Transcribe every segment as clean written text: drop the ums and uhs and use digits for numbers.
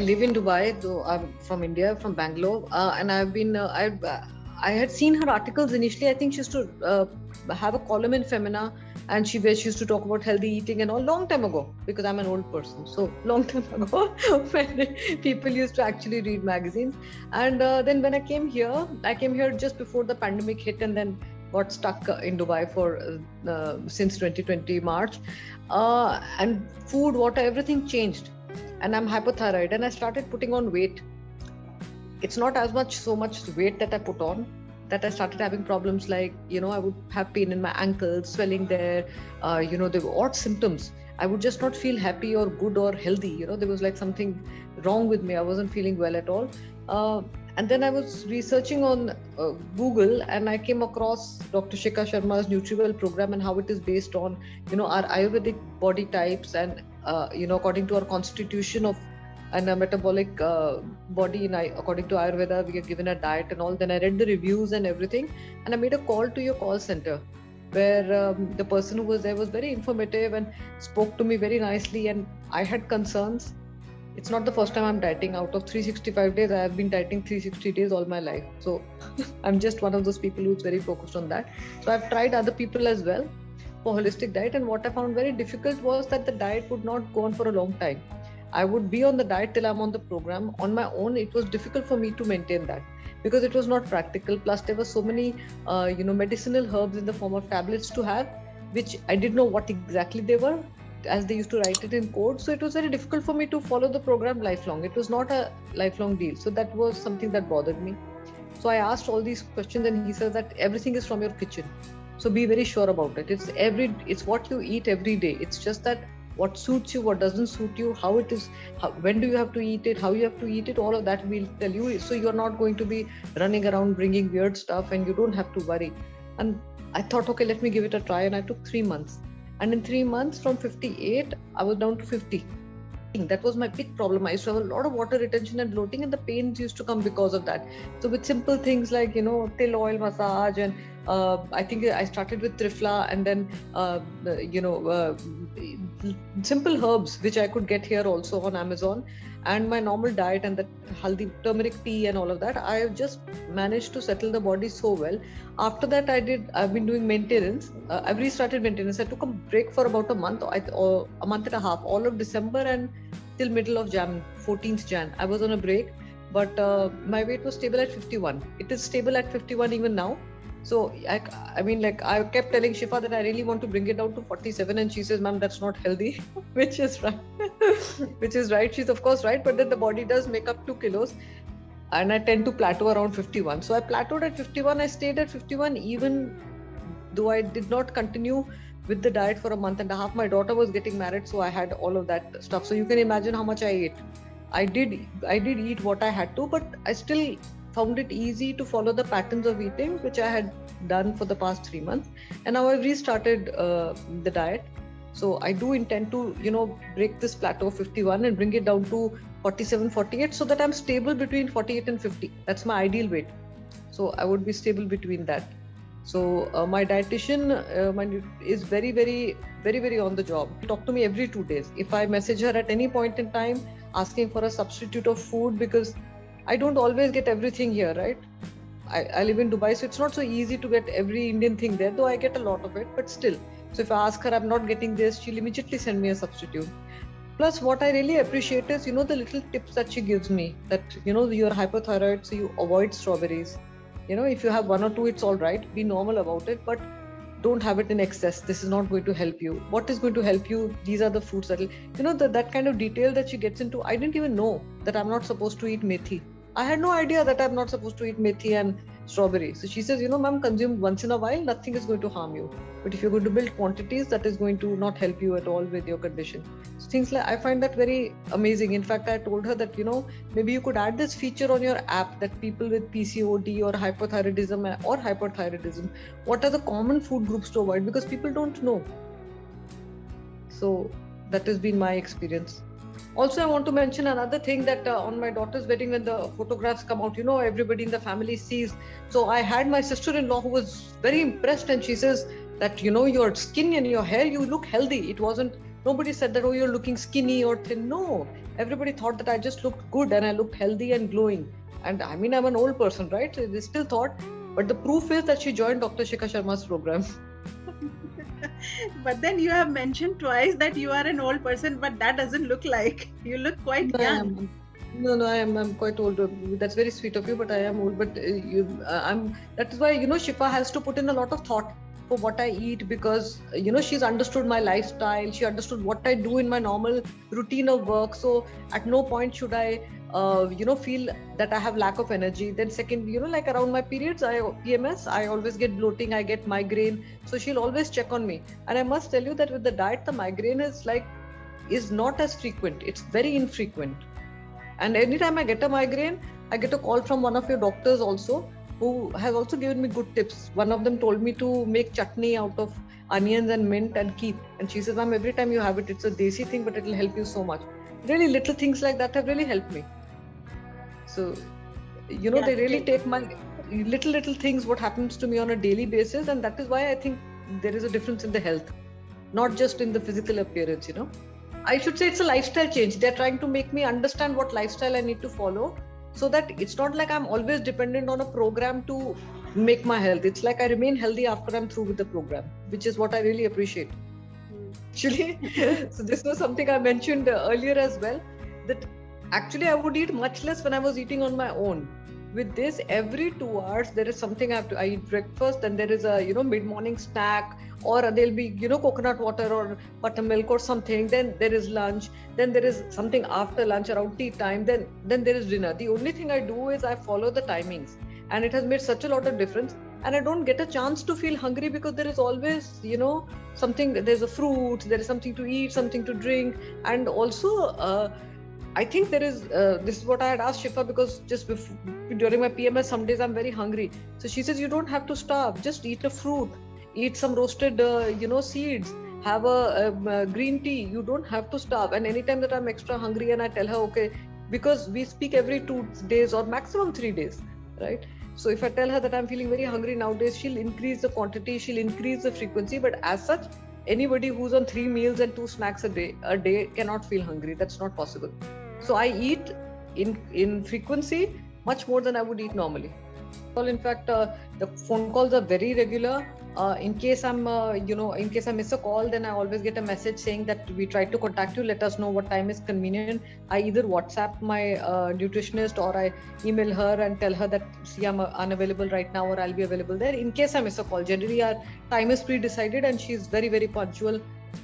I live in Dubai, though I'm from India, from Bangalore, and I had seen her articles initially. I think she used to have a column in Femina, and where she used to talk about healthy eating and all long time ago. Because I'm an old person, so long time ago when people used to actually read magazines. And then when I came here just before the pandemic hit, and then got stuck in Dubai for since 2020 March, and food, water, everything changed, and I'm hypothyroid, and I started putting on weight. It's not so much weight that I put on, that I started having problems like, I would have pain in my ankles, swelling there, there were odd symptoms. I would just not feel happy or good or healthy. There was like something wrong with me. I wasn't feeling well at all. And then I was researching on Google, and I came across Dr. Shikha Sharma's NutriWell program and how it is based on, our Ayurvedic body types and, according to our constitution of and a metabolic body, according to Ayurveda, we are given a diet and all. Then I read the reviews and everything, and I made a call to your call center, where the person who was there was very informative and spoke to me very nicely. And I had concerns. It's not the first time I'm dieting. Out of 365 days, I have been dieting 360 days all my life. So I'm just one of those people who's very focused on that. So I've tried other people as well for holistic diet, and what I found very difficult was that the diet would not go on for a long time. I would be on the diet till I'm on the program. On my own, it was difficult for me to maintain that because it was not practical. Plus, there were so many, medicinal herbs in the form of tablets to have, which I didn't know what exactly they were, as they used to write it in code. So it was very difficult for me to follow the program lifelong. It was not a lifelong deal. So that was something that bothered me. So I asked all these questions, and he says that everything is from your kitchen. So be very sure about it. It's what you eat every day. It's just that what suits you, what doesn't suit you, how it is, when do you have to eat it, how you have to eat it, all of that we'll tell you. So you're not going to be running around bringing weird stuff, and you don't have to worry. And I thought, okay, let me give it a try. And I took 3 months. And in 3 months, from 58, I was down to 50. That was my big problem. I used to have a lot of water retention and bloating, and the pains used to come because of that. So with simple things like, til oil massage, and I think I started with Trifla, and then, simple herbs, which I could get here also on Amazon, and my normal diet and the haldi turmeric tea and all of that, I have just managed to settle the body so well. After that, I've been doing maintenance. I've restarted maintenance. I took a break for about a month or a month and a half, all of December and till middle of Jan, 14th Jan. I was on a break, but my weight was stable at 51. It is stable at 51 even now. So I kept telling Shifa that I really want to bring it down to 47, and she says, "Ma'am, that's not healthy," which is right. Which is right. She's of course right, but then the body does make up 2 kilos, and I tend to plateau around 51. So I plateaued at 51. I stayed at 51, even though I did not continue with the diet for a month and a half. My daughter was getting married, so I had all of that stuff. So you can imagine how much I ate. I did eat what I had to, but I still found it easy to follow the patterns of eating, which I had done for the past 3 months. And now I've restarted the diet. So I do intend to, break this plateau of 51 and bring it down to 47, 48, so that I'm stable between 48 and 50. That's my ideal weight. So I would be stable between that. So my dietitian is very, very, very, very on the job. Talk to me every 2 days. If I message her at any point in time asking for a substitute of food, because I don't always get everything here, right? I live in Dubai, so it's not so easy to get every Indian thing there, though I get a lot of it, but still. So if I ask her, I'm not getting this, she'll immediately send me a substitute. Plus, what I really appreciate is, the little tips that she gives me, that, you're hypothyroid, so you avoid strawberries. If you have 1 or 2, it's all right. Be normal about it, but don't have it in excess. This is not going to help you. What is going to help you? These are the fruits that that kind of detail that she gets into. I didn't even know that I'm not supposed to eat methi. I had no idea that I'm not supposed to eat methi and strawberry. So she says, ma'am, consume once in a while, nothing is going to harm you. But if you're going to build quantities, that is going to not help you at all with your condition. So things like, I find that very amazing. In fact, I told her that, maybe you could add this feature on your app, that people with PCOD or hypothyroidism, what are the common food groups to avoid? Because people don't know. So that has been my experience. Also, I want to mention another thing, that on my daughter's wedding, when the photographs come out, everybody in the family sees. So I had my sister-in-law who was very impressed, and she says that, your skin and your hair, you look healthy. It wasn't Nobody said that, oh, you're looking skinny or thin. No, everybody thought that I just looked good and I looked healthy and glowing. And I mean, I'm an old person, right? So they still thought, but the proof is that she joined Dr. Shikha Sharma's program. But then you have mentioned twice that you are an old person, but that doesn't look like. You look quite young. No, I'm quite old. That's very sweet of you, but I am old. But that is why, Shifa has to put in a lot of thought for what I eat, because, she's understood my lifestyle. She understood what I do in my normal routine of work. So at no point should I, feel that I have lack of energy. Then second, like around my periods, PMS, I always get bloating, I get migraine. So she'll always check on me. And I must tell you that with the diet, the migraine is not as frequent. It's very infrequent. And anytime I get a migraine, I get a call from one of your doctors also, who has also given me good tips. One of them told me to make chutney out of onions and mint and keep. And she says, ma'am, every time you have it, it's a desi thing, but it'll help you so much. Really, little things like that have really helped me. So, they really take my little things, what happens to me on a daily basis. And that is why I think there is a difference in the health, not just in the physical appearance, I should say it's a lifestyle change. They're trying to make me understand what lifestyle I need to follow, so that it's not like I'm always dependent on a program to make my health. It's like I remain healthy after I'm through with the program, which is what I really appreciate. Actually, so this was something I mentioned earlier as well, that actually I would eat much less when I was eating on my own. With this, every 2 hours there is something I eat breakfast, then there is a mid-morning snack, or there'll be coconut water or buttermilk or something, then there is lunch, then there is something after lunch around tea time, then there is dinner. The only thing I do is I follow the timings, and it has made such a lot of difference. And I don't get a chance to feel hungry, because there is always something, there's a fruit, there is something to eat, something to drink. And also I think there is, this is what I had asked Shifa, because just during my PMS, some days I'm very hungry. So she says, you don't have to starve, just eat a fruit, eat some roasted, seeds, have a green tea. You don't have to starve. And anytime that I'm extra hungry and I tell her, okay, because we speak every 2 days or maximum 3 days, right? So if I tell her that I'm feeling very hungry nowadays, she'll increase the quantity, she'll increase the frequency. But as such, anybody who's on 3 meals and 2 snacks a day cannot feel hungry. That's not possible. So I eat in frequency much more than I would eat normally. Well, in fact, the phone calls are very regular. In case I miss a call, then I always get a message saying that we tried to contact you. Let us know what time is convenient. I either WhatsApp my nutritionist, or I email her and tell her that, see, I'm unavailable right now, or I'll be available there. In case I miss a call, generally our time is pre-decided, and she's very, very punctual.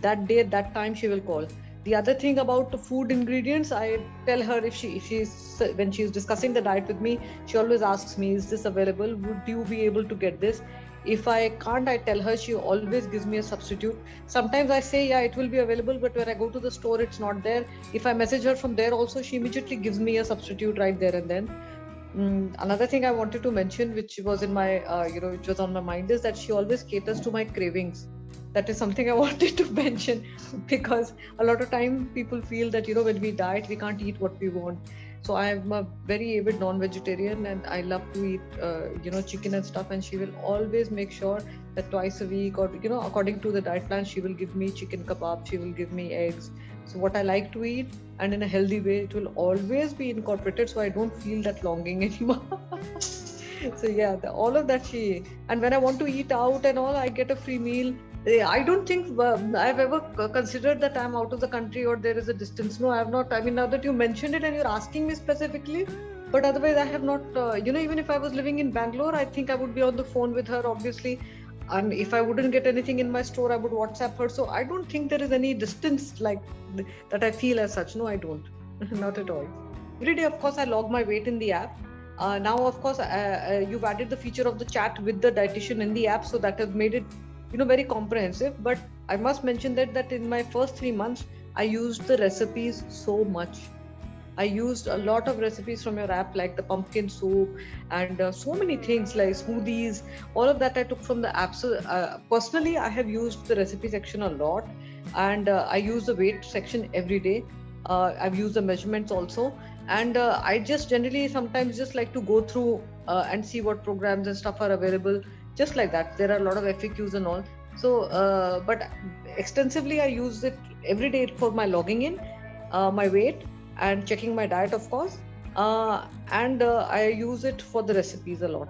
That day, that time, she will call. The other thing about the food ingredients, I tell her when she's discussing the diet with me, she always asks me, is this available? Would you be able to get this? If I can't, I tell her, she always gives me a substitute. Sometimes I say, yeah, it will be available, but when I go to the store, it's not there. If I message her from there also, she immediately gives me a substitute right there and then. Another thing I wanted to mention, which was in my, which was on my mind, is that she always caters to my cravings. That is something I wanted to mention, because a lot of time people feel that, when we diet, we can't eat what we want. So I am a very avid non-vegetarian, and I love to eat, chicken and stuff. And she will always make sure that twice a week, or, according to the diet plan, she will give me chicken kebab, she will give me eggs. So what I like to eat, and in a healthy way, it will always be incorporated, so I don't feel that longing anymore. So yeah, all of that and when I want to eat out and all, I get a free meal. I don't think I've ever considered that I'm out of the country or there is a distance. No, I have not. I mean, now that you mentioned it and you're asking me specifically, but otherwise I have not, even if I was living in Bangalore, I think I would be on the phone with her, obviously. And if I wouldn't get anything in my store, I would WhatsApp her. So I don't think there is any distance like that I feel as such. No, I don't. Not at all. Every day, of course, I log my weight in the app. Now, of course, you've added the feature of the chat with the dietitian in the app. So that has made it very comprehensive. But I must mention that in my first 3 months, I used the recipes so much. I used a lot of recipes from your app, like the pumpkin soup and so many things like smoothies. All of that I took from the app. So personally, I have used the recipe section a lot, and I use the weight section every day. I've used the measurements also. And I just generally sometimes just like to go through and see what programs and stuff are available. Just like that. There are a lot of FAQs and all. So, but extensively, I use it every day for my logging in, my weight, and checking my diet, of course. And I use it for the recipes a lot.